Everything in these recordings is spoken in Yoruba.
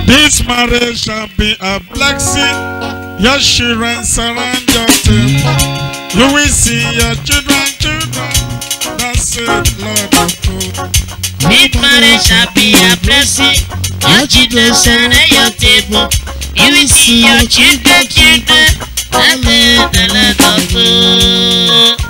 This marriage shall be a blessing. Your children surround your table. You will see your children. That's it, Lord of hosts. This marriage shall be a blessing. Your children surround your table. You will see your children. That's it, the Lord of hosts.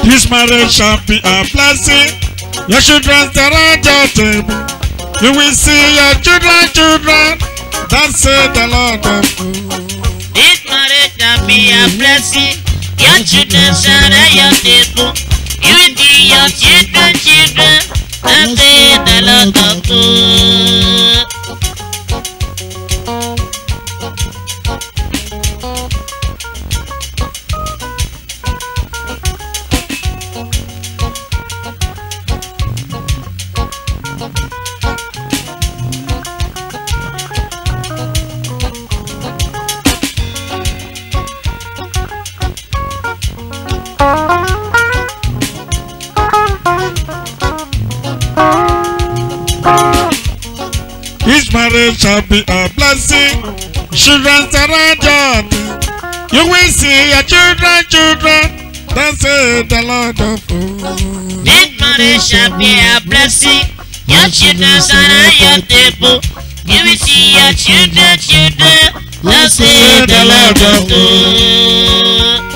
This marriage shall be a blessing. Your children surround your table. You will see your children. That's it, the Lord of hosts. This marriage shall be a blessing. Your children surround your table. You will see your children. That's it, the Lord of hosts. This marriage shall be a blessing. Children surround your table. You will see your children. That's it, the Lord of hosts. This marriage shall be a blessing. Your children surround your table. You will see your children. That's it, the Lord of hosts.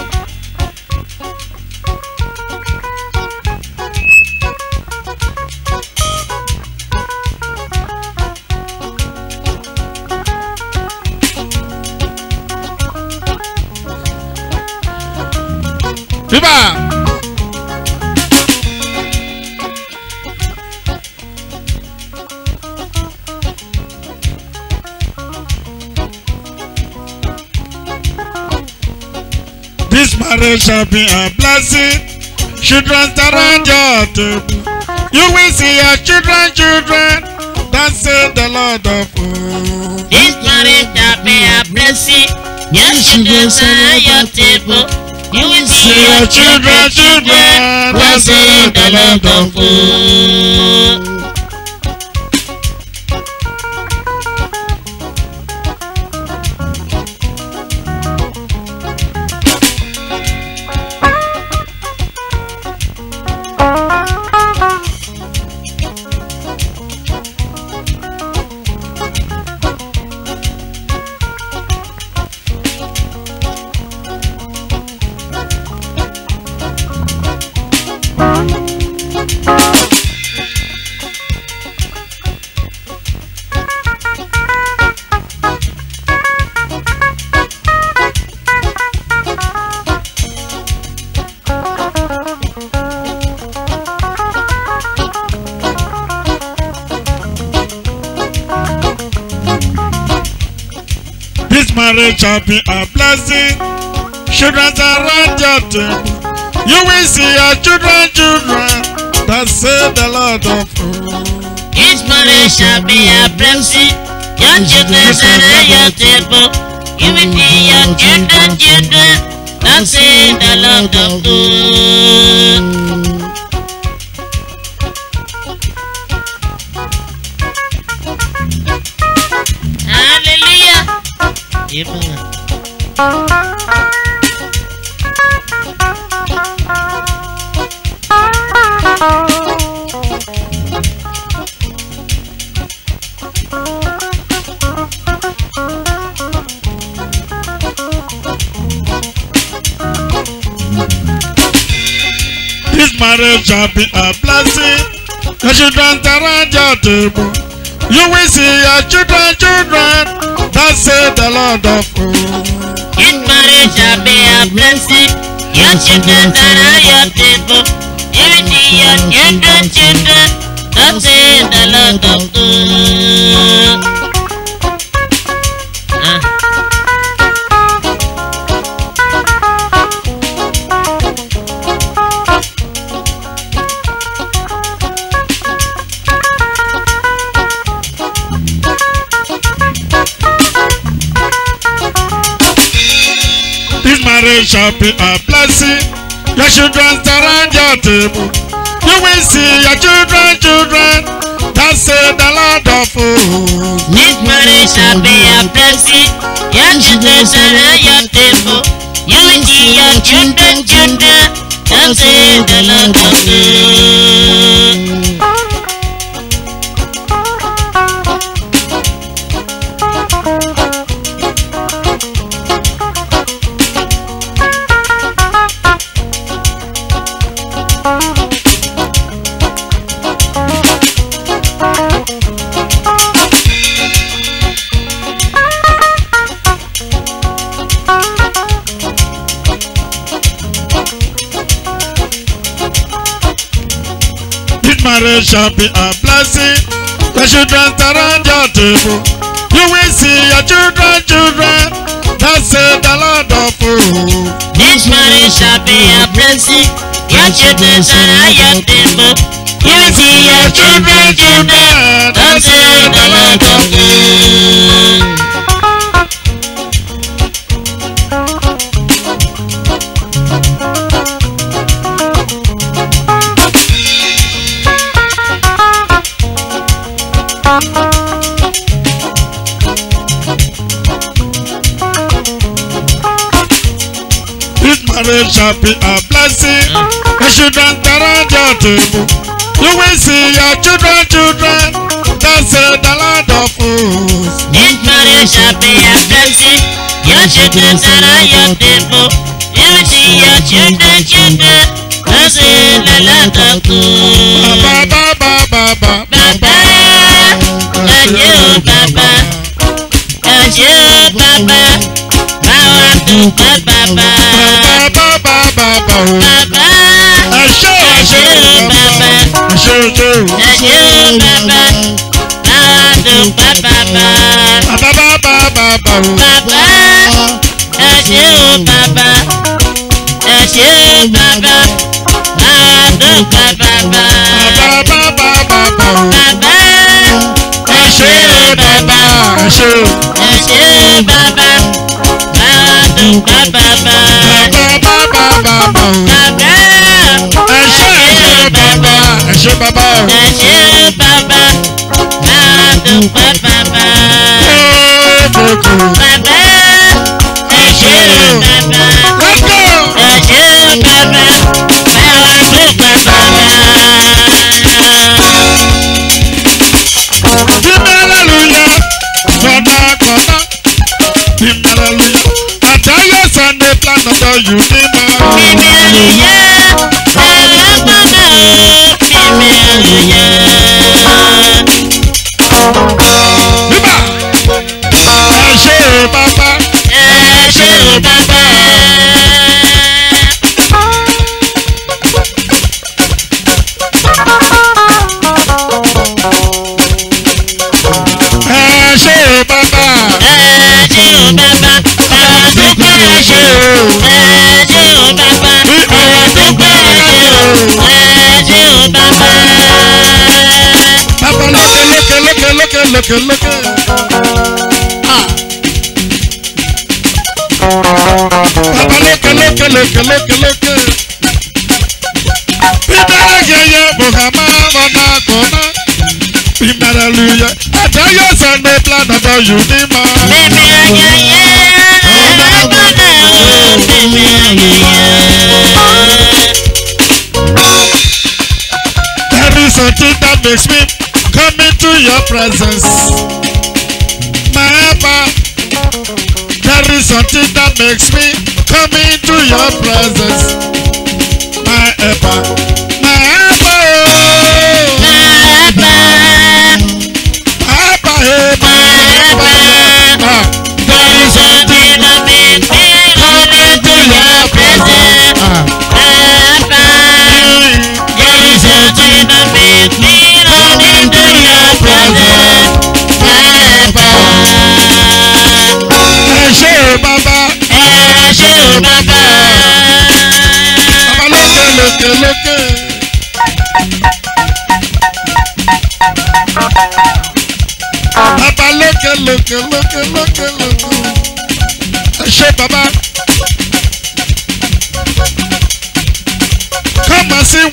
Viva! This marriage shall be a blessing. Children surround your table. You will see your children. That's it, the Lord of hosts. This marriage shall be a blessing. Your children surround your table. You will see your children. That's it, the Lord of hosts. This marriage shall be a blessing. Children surround your table. You will see your children. That's it, the Lord of hosts. This marriage shall be a blessing. Your children surround your table. You will see your children. That's it, the Lord of hosts. Hallelujah. Amen. This marriage shall be a blessing. Your children surround your table. You will see your children. That's it, the Lord of hosts. This marriage shall be a blessing. Your children surround your table. You will see your children. That's it, the Lord of hosts. This marriage shall be a blessing. Your children surround your table. You will see your children. That say the Lord of hosts. This marriage shall be a blessing. Your children surround your table. You will see your children. That say the Lord of hosts. Marriage shall be a blessing. The children around your table. You will see your children. That say the Lord of hosts. This marriage shall be a blessing. Your children around your table. You will see your children. That say the Lord of hosts. Marriage shall be a blessing. The children around your table. You will see your children. That say the Lord of hosts. This marriage shall be a blessing. Your children around your table. You will see your children. That say the Lord of hosts. Baba. Baba. Baba dúpẹ́ bàbá. Bàbá ẹ ṣé bàbá. Ẹ ṣé bàbá. Bàbá dúpẹ́ bàbá. Bàbá ẹ ṣé bàbá. Ẹ ṣé bàbá. Bàbá dúpẹ́ bàbá. Bàbá ẹ ṣé bàbá. Ẹ ṣé bàbá. Dúpẹ́ bàbá. Bàbá ẹ ṣé bàbá. Ẹ ṣé bàbá. Ẹ ṣé bàbá. Bàbá dúpẹ́ bàbá. Bàbá ẹ ṣé bàbá. Ẹ ṣé bàbá. Bàbá dúpẹ́ bàbá. Hallelujah. Sunday plan of the universe. Baba. Look. Look. Hallelujah. I tell you, Sunday plan of the universe. There is something that makes me come into your presence. My helper. There is something that makes me come into your presence. My helper. There is something that makes me come into your presence. There is something that makes me come into your presence. Ẹ ṣé bàbá. Bàbá lókè.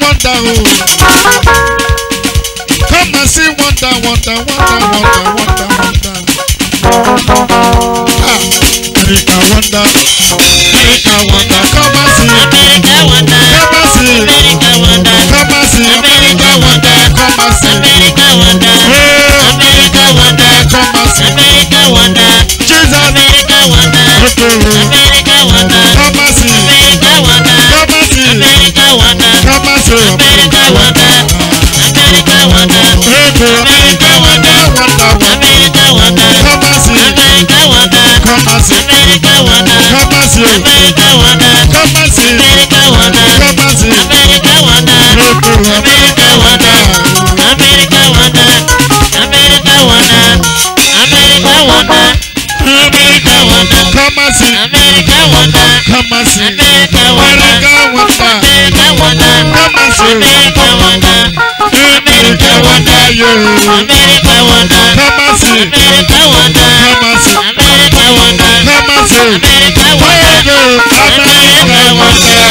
wonder, oh. Come and see wonder, wonder, wonder, wonder, wonder, wonder. Ah, America wonder, America wonder. Come and see America wonder, come and see America wonder, come and see America wonder, come and see America wonder, oh, America wonder, come and see America wonder, Jesus, America wonder, okay, America wonder, come and see America wonder, come and see America wonder, come and see America wonder, America wonder, okay, America wonder, wonder, wonder. America wonder, Come and see, America wonder, come and see, America wonder, come and see, America wonder, come and see, America wonder, come and see, America wonder, okay, America wonder, America wonder, America wonder, America wonder, America wonder, come and see, America wonder, come and see, America wonder, America wonder, America wonder, come and see, America wonder, America wonder, you, America wonder, come and see, America wonder, come and see, America wonder, come and see, America wonder, America wonder.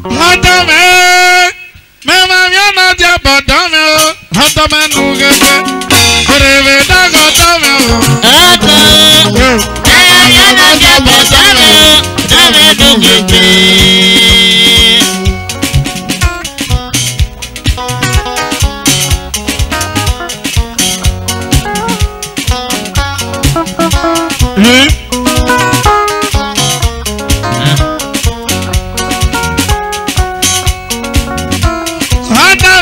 Hata me, mama miona dia badame, hata me nugege, kureve dago dame. Ọ̀tọ̀ ẹ̀yà náà jẹ́ bọ̀dọ́rẹ̀ dábẹ́ dùgbẹ̀gbẹ̀. Ọ̀tọ̀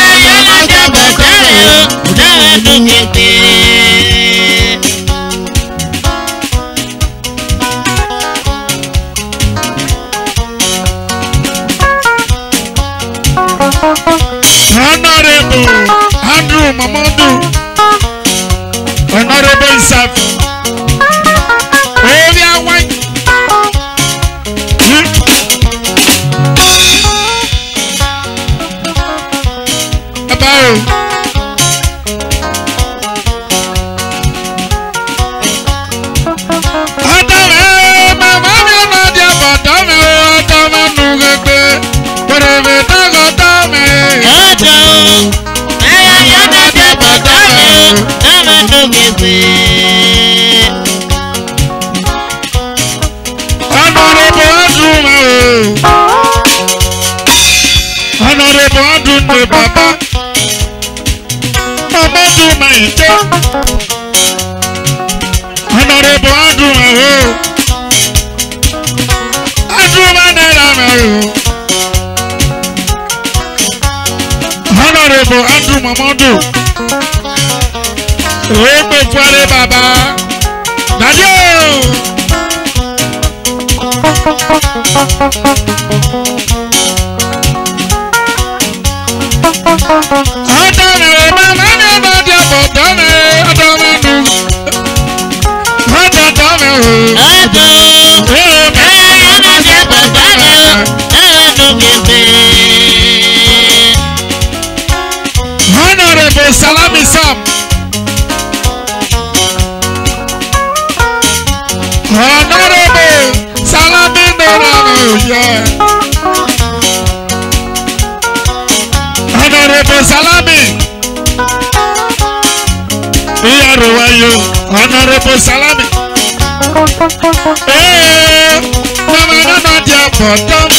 ẹ̀yà náà jẹ́ bọ̀dọ́rẹ̀ dábẹ́ dùgbẹ̀gbẹ̀. Honorable Andrew Mamadou, Honorable Isaac, Ovia White, about Honorable Andrew Baba, Mamadou Maite, Honorable Andrew Andrew Manera, Honorable Andrew Mamadou, Ebe Fuare Baba, Dadio. Honorable Salami Sam, Honorable Salami Norano, yeah. Honorable Salami, Honorable Salami, Mama Nana dia bottom.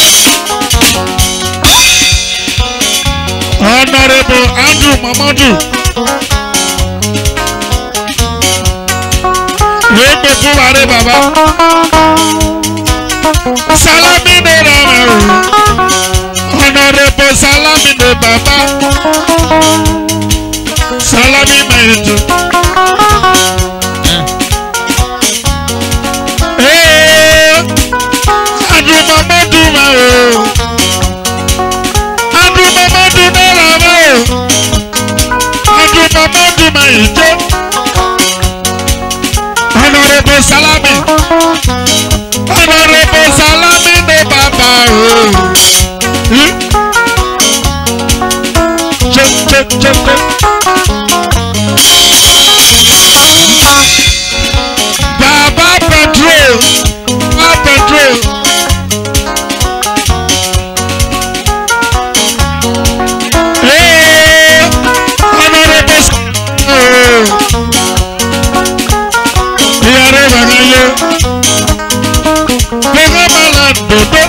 Honorable Andrew Mamadou, Ebe Fuare Baba, Salami Norano, Honorable Salami de Baba, Salami Maito. Andrew Mamadou Andrew Mamadou Andrew Mamadou Maito. Honorable Salami, Honorable Salami de Baba. Baba Pedro, Baba Pedro. Hey, honorable. Yare bagaye, bega bala dodo.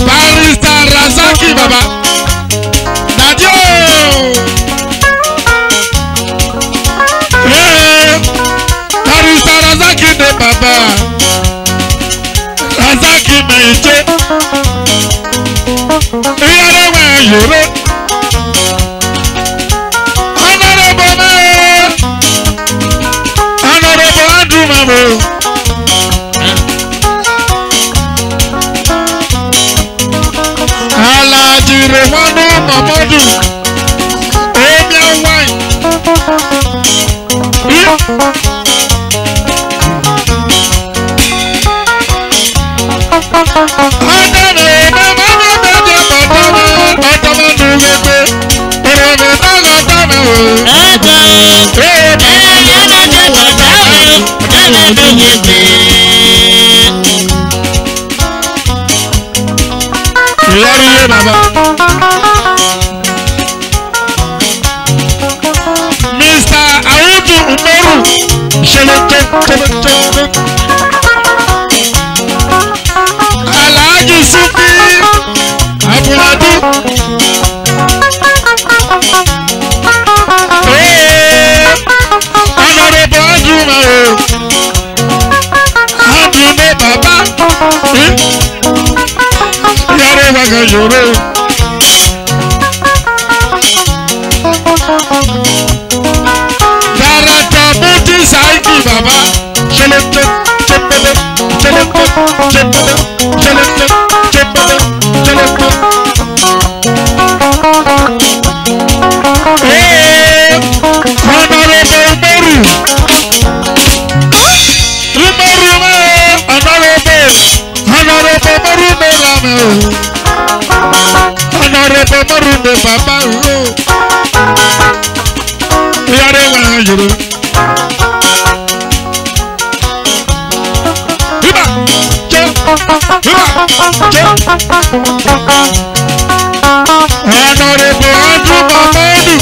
Barrister Razaki Baba, Nadio. Barrister Razaki de Baba, Razaki Meije. Iyare wa yore. Honorable Andrew Mamo. Alaji Rewanu Mamadu. Omia wine. Mr. Audu Umeru, Alhaji Sufi Abuladu, Honorable Andrew Mao, Andrew ne Baba, Yare Wagajoro. Saiki Baba, Chelete, Chepede, Chelete, Chepede, Chelete, Chepede, Chelete. Hey, Honorable Meru, Honorable Meru Merame, Honorable Meru de Baba, Yare Wajuru. Honorable Andrew Mamadu.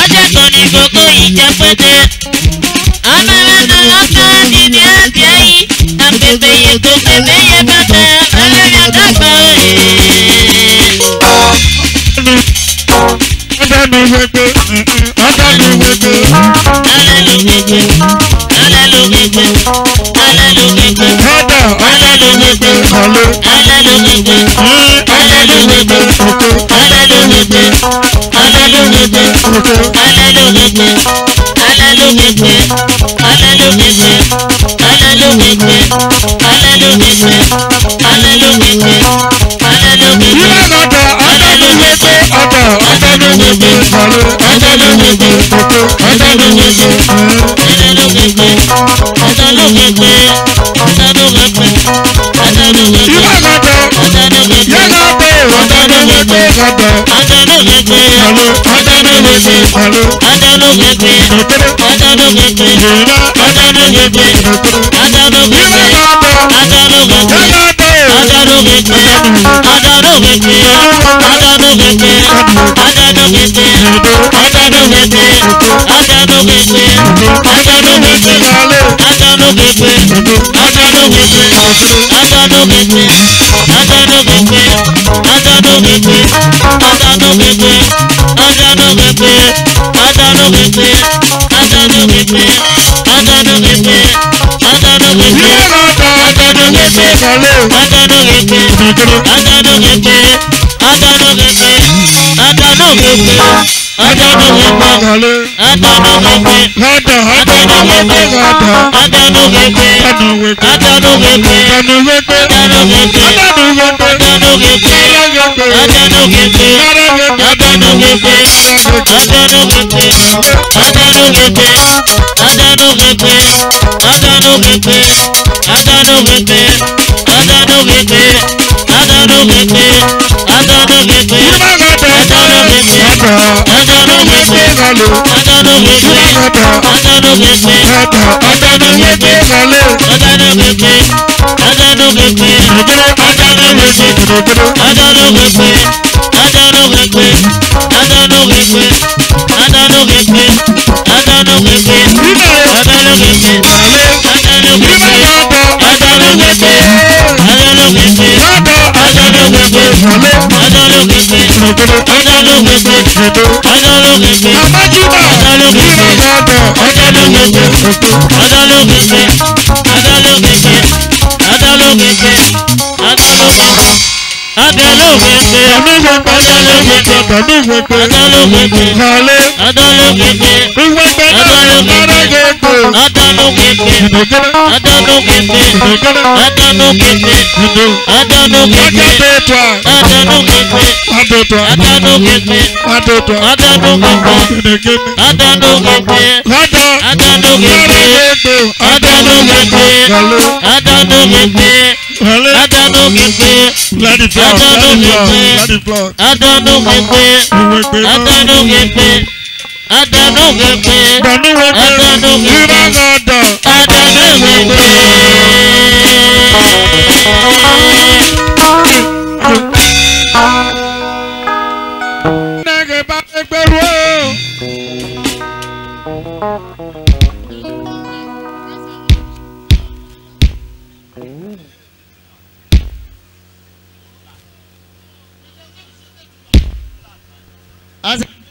Ọjọ́ kan ní gbogbo ìjà pété. Ọmọ ẹ̀rọ lọ́kàn níbi àti ẹ̀yìn. Àpèpè yẹ kó pèpè yẹ bàbá. Ọlọ́run àgbàgbà òye. Ọ̀dọ́nu wẹ́gbẹ́. Ọ̀dọ́nu wẹ́gbẹ́. Alẹ́lu wẹ́gbẹ́. Alẹ́lu wẹ́gbẹ́. Alẹ́lu wẹ́gbẹ́. Alẹ́lu wẹ́gbẹ́. Alẹ́lu wẹ́gbẹ́. Alẹ́lu wẹ́gbẹ́. Alẹ́lu wẹ́gbẹ́.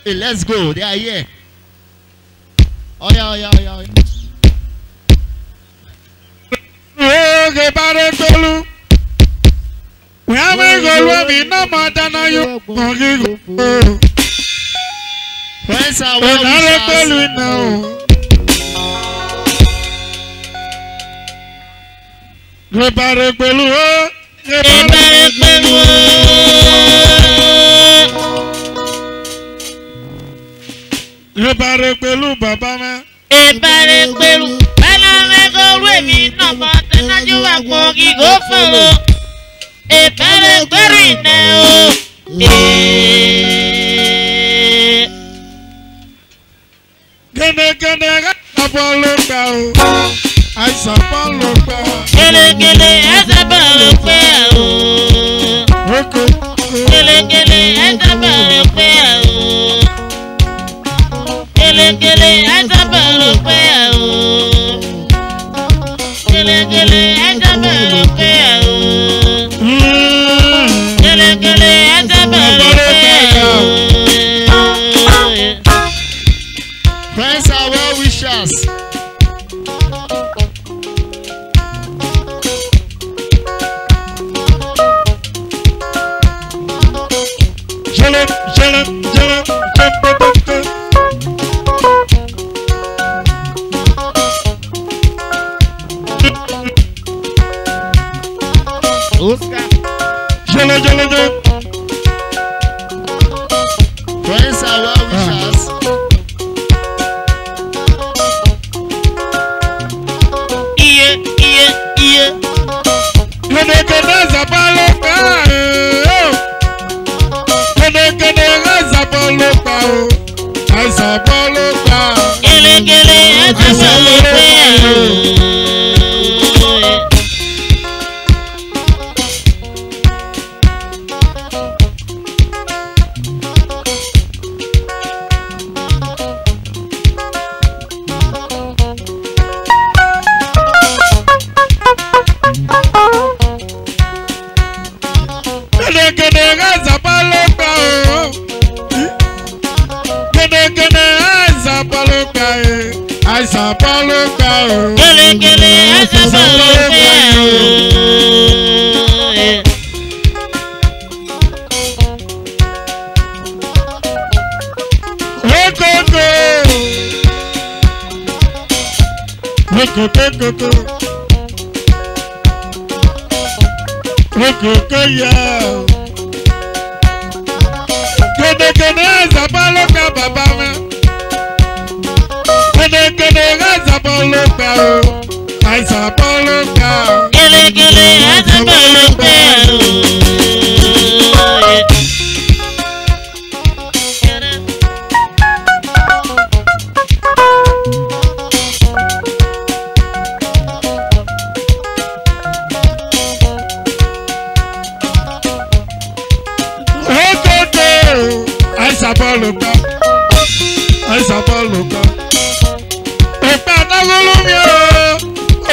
Let's go. They are here. Oh yeah, yeah, yeah. Friends are well. Ebare pẹ̀lú bàbá mi. Ebare pẹ̀lú bẹ́lá mẹ́kọ̀ wẹ̀mí náà mọ̀ tẹ́nájú wà pọ̀ kí kò fún o. Ebare pẹ̀lú iná o. Gẹ́gẹ́gẹ́ àbọ̀ ló gbà o. Àìsàn bọ̀ ló gbà. Gẹ́gẹ́gẹ́ ẹ̀sẹ̀ bọ̀ ló gbà o. Gẹ́gẹ́gẹ́ ẹ̀sẹ̀ bọ̀ ló gbà o. Gele ẹ̀sàbẹ̀rù pé ẹ̀ o. Gele ẹ̀sàbẹ̀rù pé ẹ̀ o. Gele ẹ̀sàbẹ̀rù pé ẹ̀ o. Friends are well wishers. Oscar. Friends are well wishers. Iye. Gẹ́gẹ́gẹ́ zabalo pa o. Gẹ́gẹ́gẹ́ zabalo pa o. Zabalo pa. Gẹ́gẹ́gẹ́ zabalo pa o. Gẹ́gẹ́gẹ́ zabalo pa o. Àìsàn bọ̀ ló gbà o. Àìsàbọ̀lùkà. Àìsàbọ̀lùkà. Òpè àdágúlùmí o.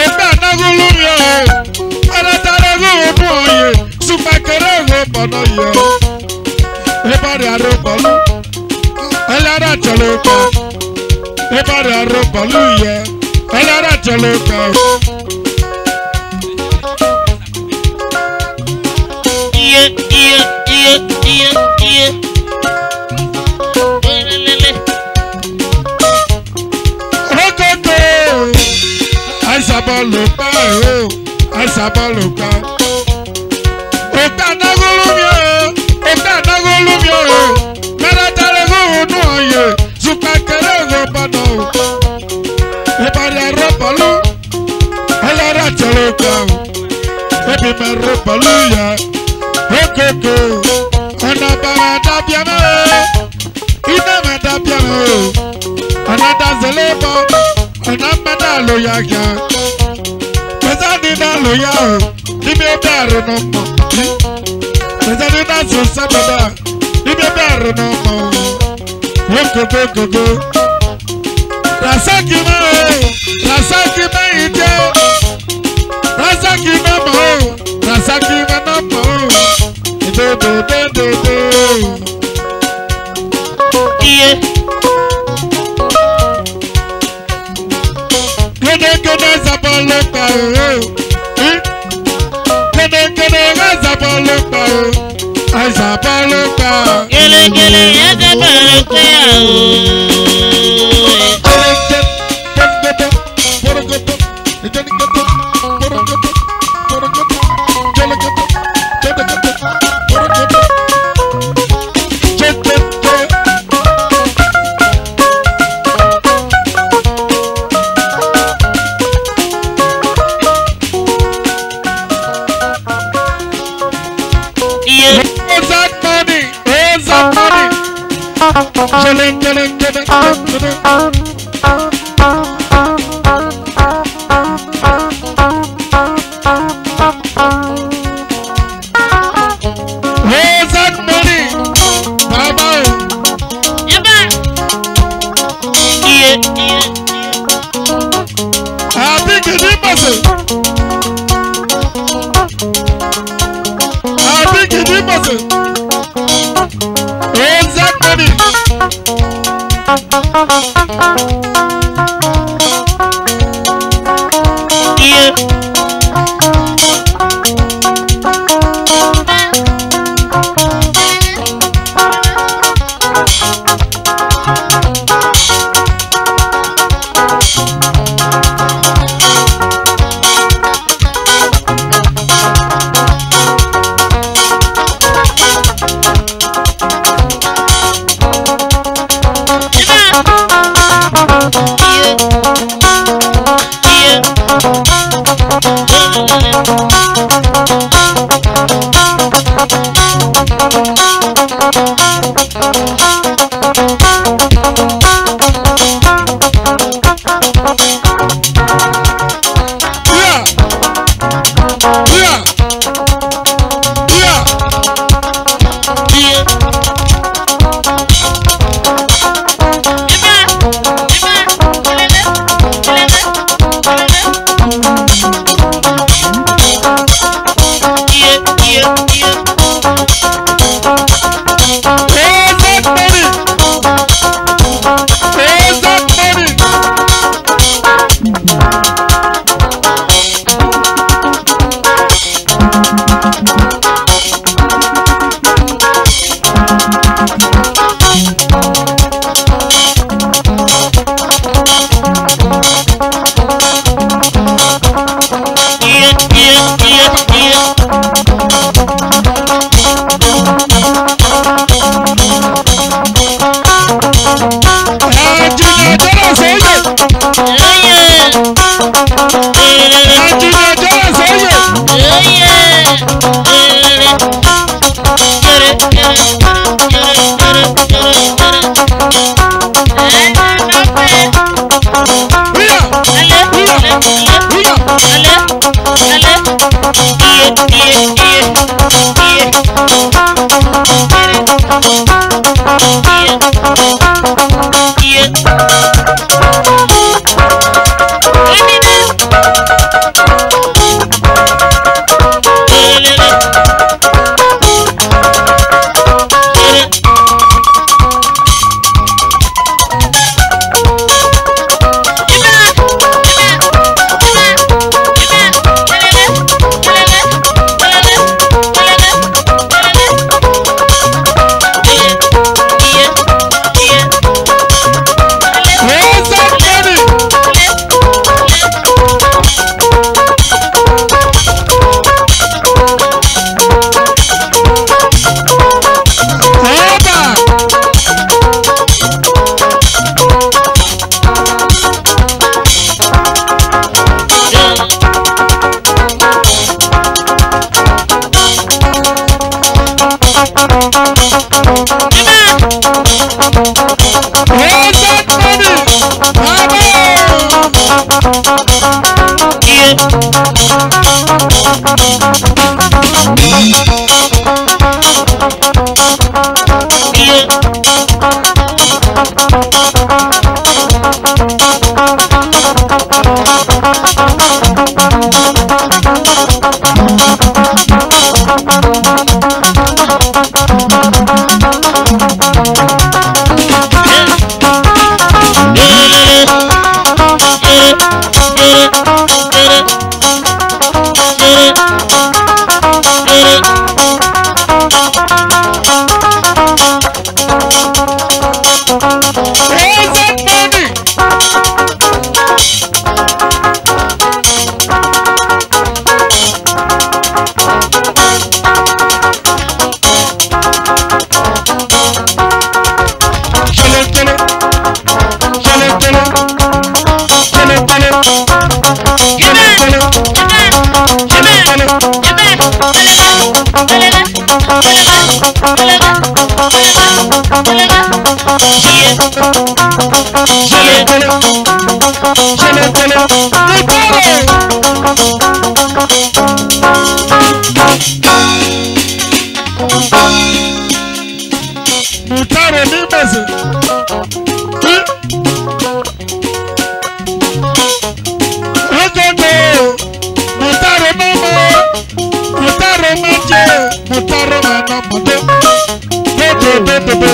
Òpè àdágúlùmí o. Ẹ̀rẹ́tàrẹ́ gbogbo òye. Sùpàkẹ́rẹ́ òwe bọ̀dọ̀ yẹ. Ìbàdí àrùbọ̀lù. Ẹlẹ́rẹ́ tẹ̀lùkà. Ìbàdí àrùbọ̀lù yẹ. Ẹlẹ́rẹ́ tẹ̀lùkà. Àìsàbọ̀lùkà o. Àìsàbọ̀lùkà. Òpè àdágúlùmí o. Òpè àdágúlùmí o. Mẹ́rẹ̀ẹ́dẹ́rẹ́ gbogbo òye. Sùpàkẹ́rẹ́ òwe bọ̀dọ̀ o. Ìbàdí àrùbọ̀lù. Ẹlẹ́rẹ́ tẹ̀lùkà. Ebi mẹ́rù pẹ̀lú yẹ. Okoko. Ọ̀nà bàrà dàbíàmẹ́ o. Iná mẹ́ dàbíàmẹ́ o. Ọ̀nà dàzẹ́lẹ̀ bọ̀. Ọ̀nà mẹ́ta ló yá yá. Pẹ̀sẹ̀ ní náà ló yá o. Níbi ẹgbẹ́ rẹ̀ nà mọ̀. Pẹ̀sẹ̀ ní náà sọ sábàdà. Níbi ẹgbẹ́ rẹ̀ nà mọ̀. Okoko koko. Rasaki mẹ́ o. Rasaki mẹ́ ìdí o. Rasaki mẹ́ mọ̀ o. Rasaki mẹ́ nà mọ̀ o. Do. Gede Àìsàbọ̀lùkà o. Gede Àìsàbọ̀lùkà o. Àìsàbọ̀lùkà. Gele Àìsàbọ̀lùkà Yeah. Daddy.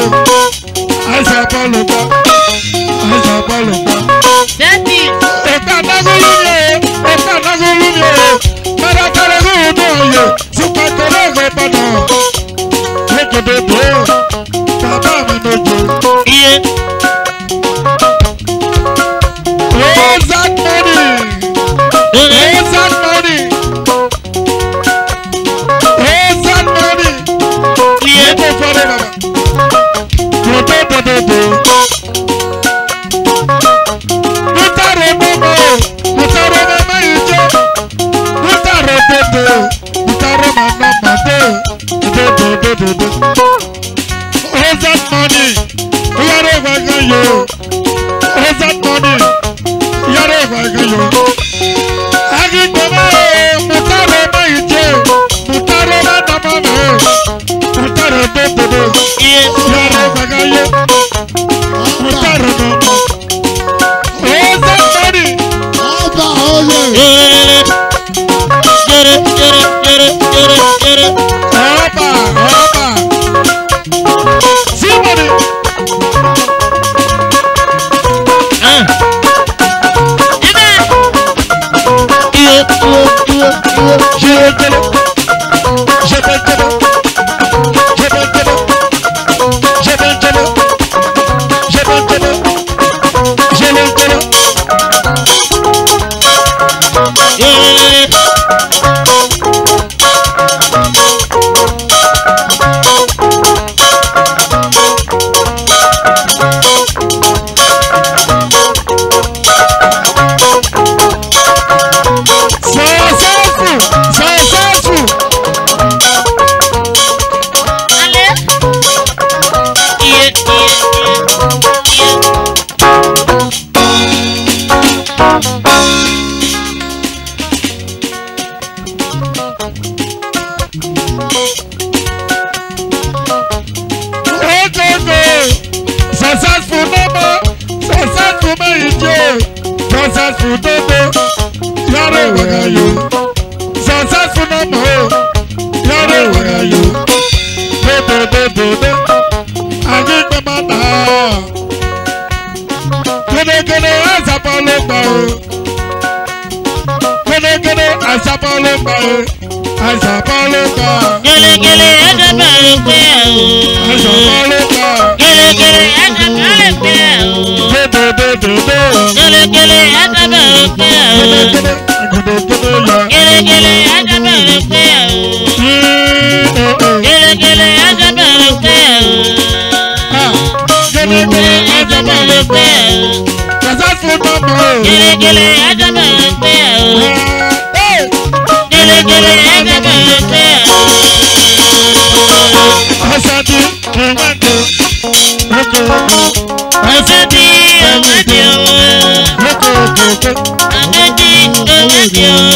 Yeah.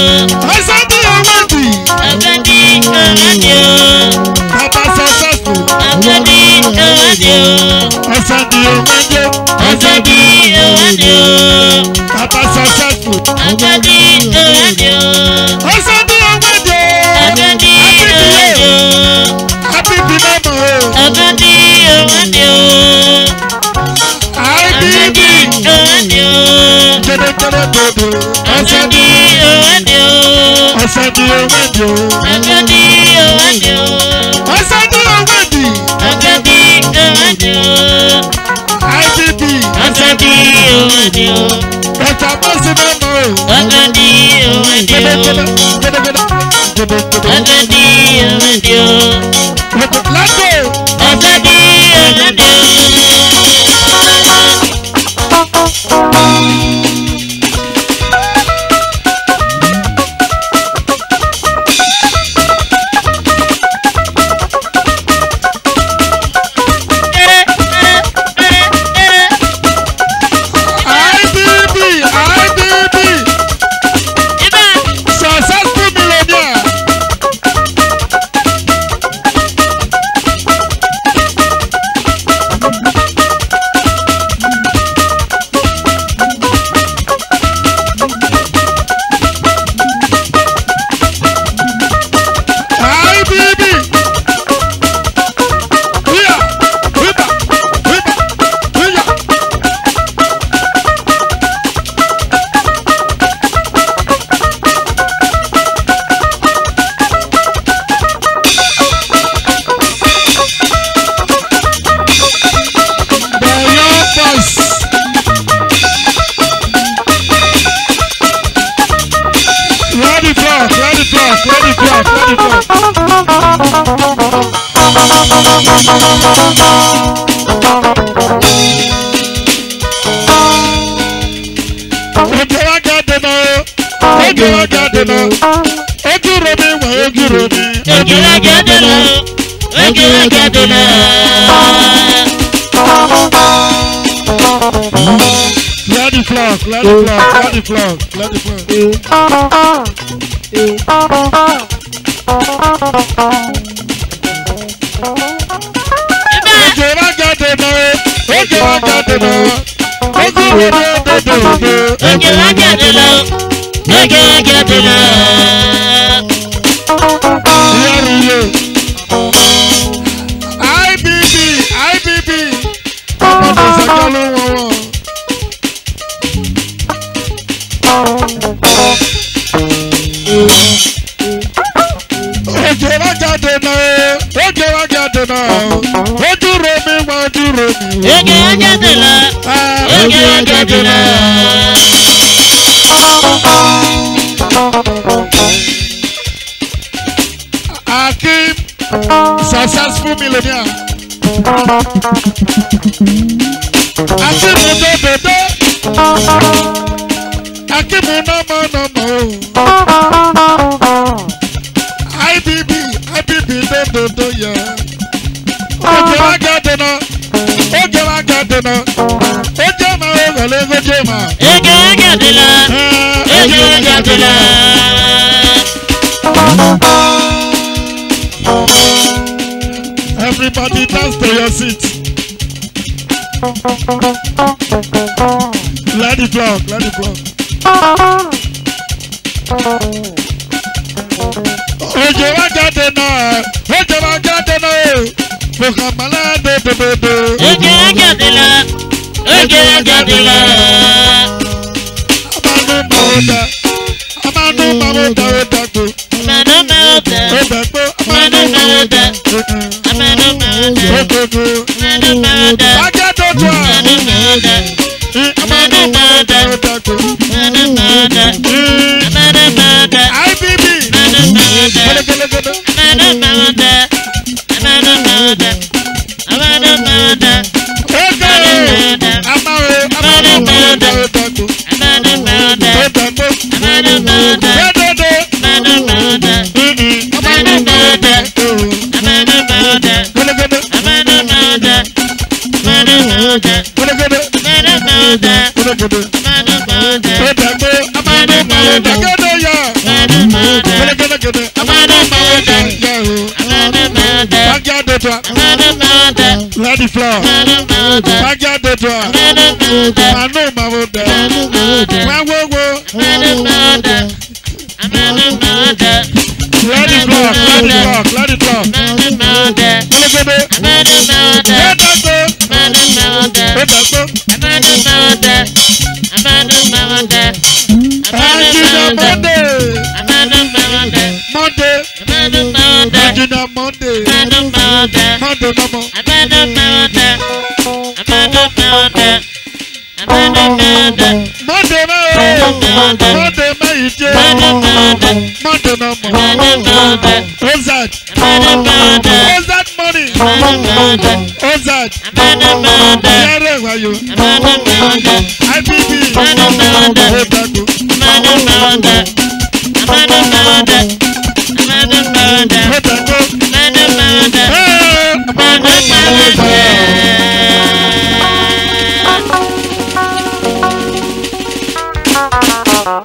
Clear the floor. Akim, successful millionaire. Akim IBB yeah. Everybody dance to your seat. Let it flow. Let it flow.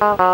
Bye.